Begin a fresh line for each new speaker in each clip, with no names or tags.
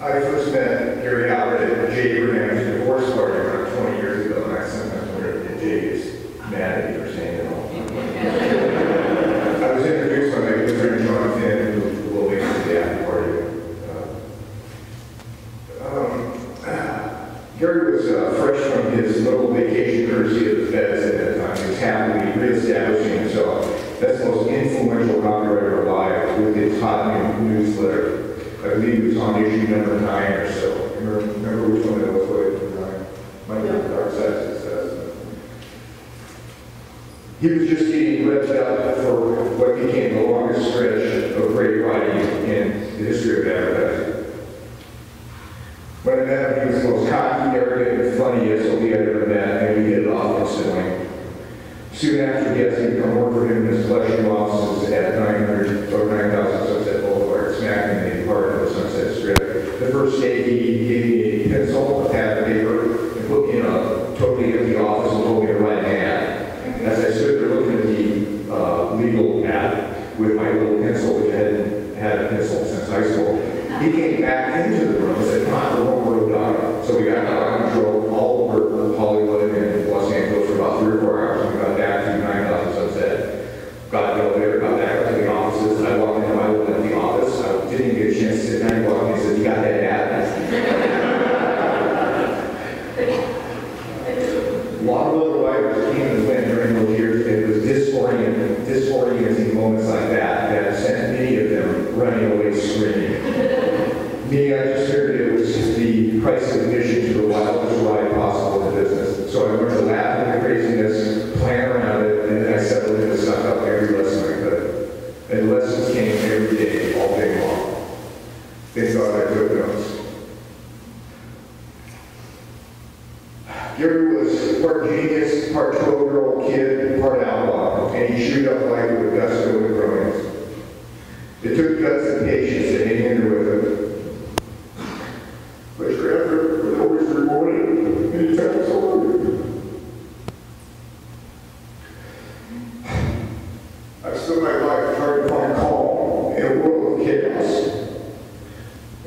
I first met Gary Halbert at Jay Abraham's divorce party around 20 years ago, and I sometimes wonder if Jay is mad at me for saying it all. I was introduced by my good friend Jonathan, who will be at the after party. Gary was fresh from his little vacation courtesy of the feds at that time. He was happily reestablishing himself as the most influential copywriter alive with his hot newsletter. I believe it was on issue number 9 or so. Remember which one that was? Might be the Dark Side of Success. He was just getting revved up for what became the longest stretch of great writing in the history of advertising. When I met him, he was the most cocky, arrogant, and funny SOB I'd ever met, and we hit it off instantly. Soon after, he asked me to come work for him in his collection offices at 900 or 9000 Sunset Boulevard, smack in the heart of the Sunset Strip. The first day, he gave me a pencil, a pad of paper, and put me in a totally empty office and told me to write an ad. As I stood there looking at the legal ad with my little pencil, which I hadn't had a pencil since high school, he came back into the room and said, "Come on, we're going to dog." So we got out and drove all over Hollywood and Los Angeles for about 3 or 4 hours. We got back to 9000 Sunset, got the elevator, got back up to the offices, and I walked into my little empty office. I didn't even get a chance to sit down. He walked in and said, "You got that ad?" A lot of other writers came and went during those years, and it was disorienting moments like that that sent many of them running away screaming. Me, I just figured it was the price of admission to the wildest ride possible in business. So I learned to laugh at the craziness, plan around it, and then I settled in and sucked up every lesson I could. And lessons came every day, all day long. They thought I took notes. Gary was part genius, part 12-year-old kid, part outlaw, and he chewed up life with gusto and brilliance. It took guts and patience to hang in there with him. But your effort was always rewarded many times over. I've spent my life trying to find calm in a world of chaos.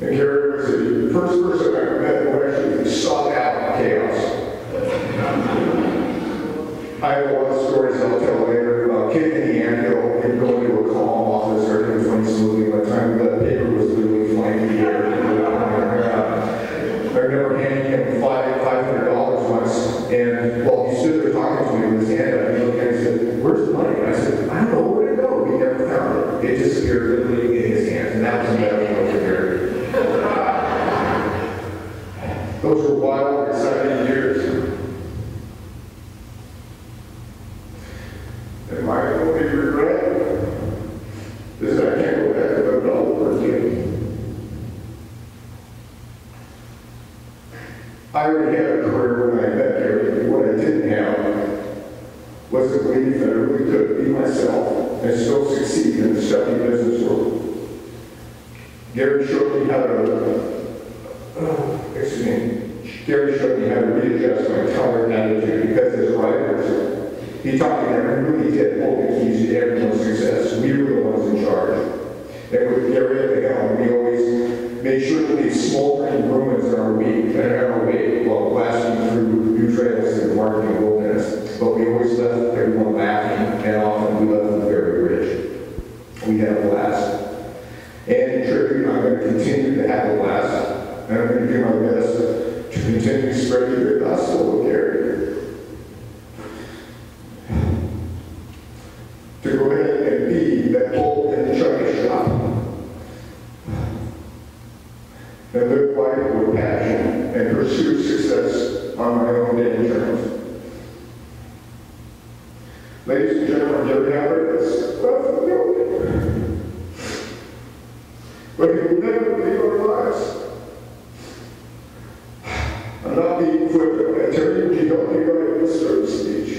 And Gary was the first person I ever met who actually sought out chaos. I have a lot of stories I'll tell later about kicking the anthill and going to a calm office, everything was running smoothly. By the time that paper was literally flying in the air. I remember handing him $500 once, and while he stood there talking to me with his hand up, he looked at me and said, "Where's the money?" And I said, "I don't know where to go." He never found it. It disappeared literally in his hands, and that was a metaphor for Gary. Those were wild, exciting years. And my only regret is that I can't go back to the all over again. I already had a career when I met Gary. What I didn't have was the belief that I really could be myself and still succeed in the study business world. Gary showed me how to, Gary showed me how to readjust my entire attitude because as writers, he taught me that we really did hold the keys to everyone's success. We were the ones in charge. And with Gary at the helm, we always made sure to leave smoldering ruins in our wake while blasting through new trails in the marketing wilderness. But we always left everyone laughing, and often we left them very rich. We had a blast. And in tribute, I'm going to continue to have a blast. And I'm going to do my best to continue spreading the gospel of Gary. To go ahead and be that bull in the china shop. And live life with passion and pursue success on my own daily terms. Ladies and gentlemen, Gary Halbert is well, but he will never leave our lives. I'm not being flippant when I tell you he helped me write this sort of speech.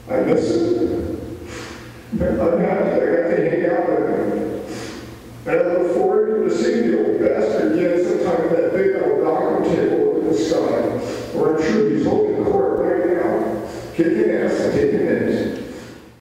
I miss it. And I'm happy I got to hang out with him. And I look forward to seeing the old bastard again sometime in that big old docking table in the sky, where I'm sure he's holding court right now, kicking ass and taking